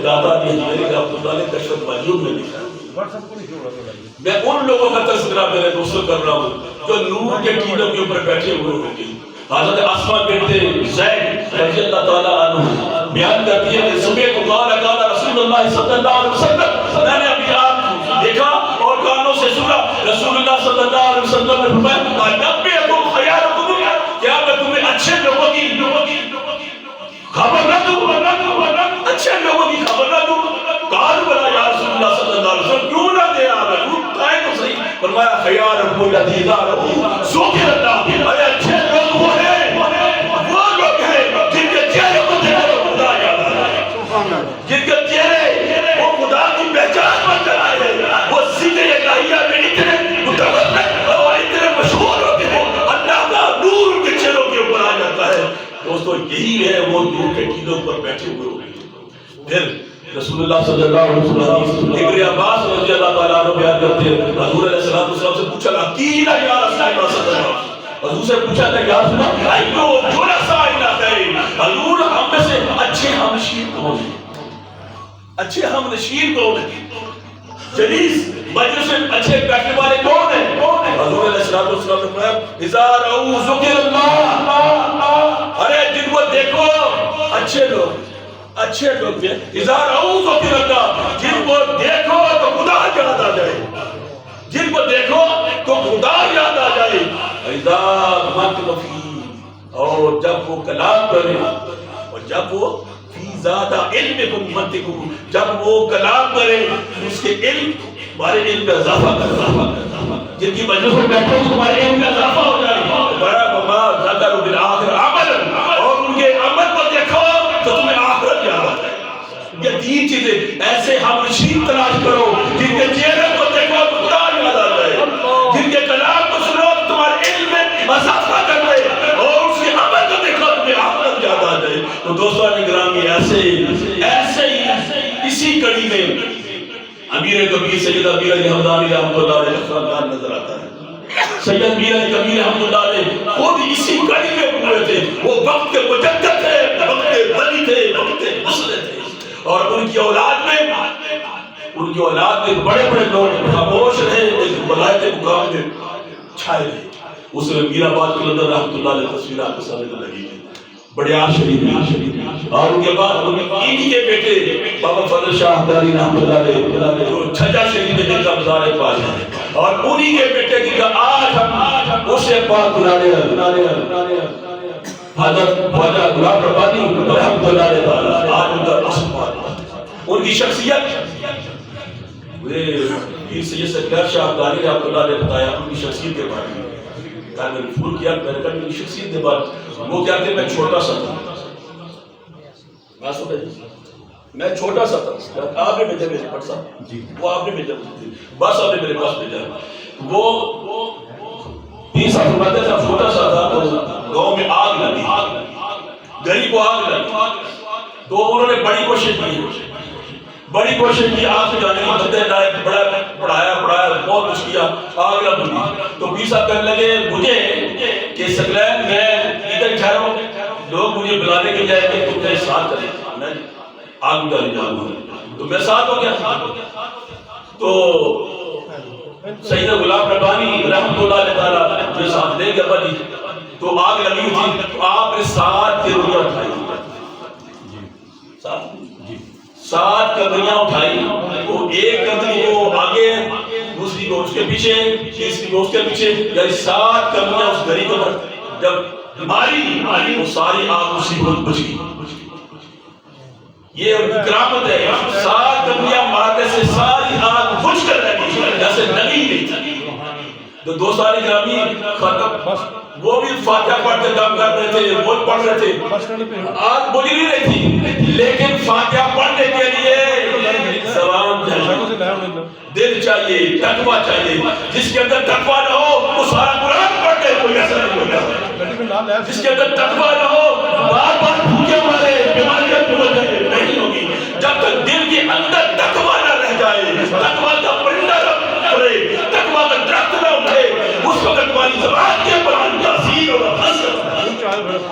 دادا نے میرے عبداللہ نے کشف مجنون میں لکھا ہے. میں ان لوگوں کا تذکرہ میرے دوستوں کر رہا ہوں جو نور کے ٹینوں کے اوپر بیٹھے ہوئے ہوں گے. حضرت اسماء بنت زید رضی اللہ تعالیٰ عنہ بیان کرتی ہے کہ صبح کو قال رسول اللہ صلی اللہ علیہ وسلم، میں نے ابھی آپ دیکھا اور کانوں سے سنا رسول اللہ صلی اللہ علیہ وسلم نے فرمایا انبئکم خیارکم، کیا میں تمہیں اچھے لوگوں کی خبر نہ دوں، اچھے لوگوں کی خبر نہ دوں؟ قال بلا یا رسول اللہ صلی اللہ علیہ وسلم، کیوں نہ دے آپ بتائیں تو صحیح. فرمایا خیارکم الذین ذکر اللہ، ارے اچھے لوگ وہ ہیں، وہ لوگ ہیں جن کے چہرے کو دیکھو تو خدا یاد آ جائے، جن کے چہرے وہ خدا کی پہچان بن کر آئے ہیں، وہ سیدھے الہیہ میں اتنے متوقع اور اتنے مشہور ہوتے ہیں، اللہ کا نور ان کے چہروں کے اوپر آ جاتا ہے. دوستو یہی ہے وہ نور کے ٹینوں پر بیٹھے ہوئے ہوئے. پھر رسول اللہ صلی اللہ علیہ وسلم ابن عباس رضی اللہ تعالیٰ عنہ بیان کرتے ہیں حضور علیہ السلام سے پوچھا عقیدہ یا رسول اللہ صلی اللہ علیہ وسلم، حضور سے پوچھا تھا یا رسول اللہ ایو جلسائنا خیر، حضور ہم میں سے اچھے ہمنشین کون ہیں؟ اچھے ہمنشین کون ہیں؟ جلیس مجلس میں اچھے بیٹھنے والے کون ہیں؟ حضور علیہ السلام نے فرمایا اذا رأوا ذکر اللہ، ارے جن کو دیکھو اچھے لوگ بھی اذا رأوا ذکر اللہ، جن کو دیکھو تو خدا یاد آ جائے، جن کو دیکھو تو خدا یاد آ جائے. اذا مکن فی، اور جب وہ کلام کرے، اور جب وہ فی زیادہ علم کو منطق، جب وہ کلام کرے اس کے علم، ہمارے علم کا اضافہ کرتا، جن کی مجلس میں بیٹھو تو تمہارے علم کا اضافہ ہو جائے. بڑا وما ذکروا بالآخرہ عملا، اور ان کے عمل کو دیکھو تو تمہیں آخرت یاد آ جائے. یہ تین چیزیں ایسے ہمنشین تلاش کرو جن کے چہرے کو دیکھو تو خدا یاد آ جائے، جن کے کلام کو سنو تو تمہارے علم میں اضافہ کر دے، اور اس کے عمل کو دیکھو تو تمہیں آخرت یاد آ جائے. تو دوستان گرامی ایسے ہی اسی کڑی میں امیر کبیر سید امیر علی حمدانی رحمۃ اللہ علیہ خاندان نظر آتا ہے. سید امیر علی کبیر رحمۃ اللہ علیہ خود اسی کڑی میں ہوئے تھے. وہ وقت کے مجدد تھے، وقت کے ولی تھے، وقت کے مسلح تھے، اور ان کی اولاد میں بڑے بڑے لوگ خاموش رہے، ایک ولایت مقام میں چھائے رہے. اس میں میر آباد قلندر رحمۃ اللہ علیہ تصویر آپ کے سامنے لگی ہے، بڑے شریف ہیں. اور ان کے بعد انہی کے بیٹے بابا فضل شاہ داری رحمۃ اللہ علیہ جو چھجا شریف میں جن کا مزار پاس ہے، اور انہی کے بیٹے کی آج ہم اسے پاک بنانے حضرت خواجہ غلام ربانی رحمۃ اللہ علیہ آج ان کا رسم پاک. ان کی شخصیت پیر سید سکندر شاہ داری رحمۃ اللہ علیہ بتایا ان کی شخصیت کے بارے میں. میں نے فون کیا، میں نے کہا ان کی شخصیت کے بارے وہ کیا کہ میں چھوٹا سا تھا، میں چھوٹا سا تھا، آپ نے بھیجا میرے پاس، وہ آپ نے بھیجا بس آپ نے میرے پاس بھیجا. وہ 20 سال فرماتے تھے چھوٹا سا تھا تو گاؤں میں آگ لگی، گھر کو آگ لگی، تو انہوں نے بڑی کوشش کی آگ جانے کی، مدد لائے، بڑا پڑھایا بہت کچھ کیا، آگ لگ گئی. تو 20 سال کہنے لگے مجھے کہ سکلین میں ادھر ٹھہرو، لوگ مجھے بلانے کے جائے کہ تم میرے ساتھ چلے، میں آگ ڈالی جاؤں گا. تو میں ساتھ ہو گیا. تو سید غلام ربانی رحمۃ اللہ علیہ تعالیٰ جو ساتھ لے گئے بنی، تو آگ لگی ہوئی تھی، تو آپ نے 7 کبریاں اٹھائی، 7 کبریاں اٹھائی. تو ایک کبری کو آگے، دوسری کو اس کے پیچھے، تیسری کو اس کے پیچھے، یعنی 7 کبریاں اس گھڑی کو جب ماری وہ ساری آگ اسی کو بچ گئی. یہ کرامت ہے. 7 کبریاں مارنے سے ساری آگ بجھ کر رہ گئی، جیسے لگی نہیں تھی. تو دوستان گرامی وہ بھی فاتحہ پڑھ کے کام کر رہے تھے، وہ پڑھ رہے تھے، آگ بجھ نہیں رہی تھی، لیکن فاتحہ پڑھنے کے لیے سلام دل چاہیے، تقویٰ چاہیے. جس کے اندر تقویٰ نہ ہو وہ سارا قرآن پڑھ لے، کوئی ایسا نہیں ہوتا. جس کے اندر تقویٰ نہ ہو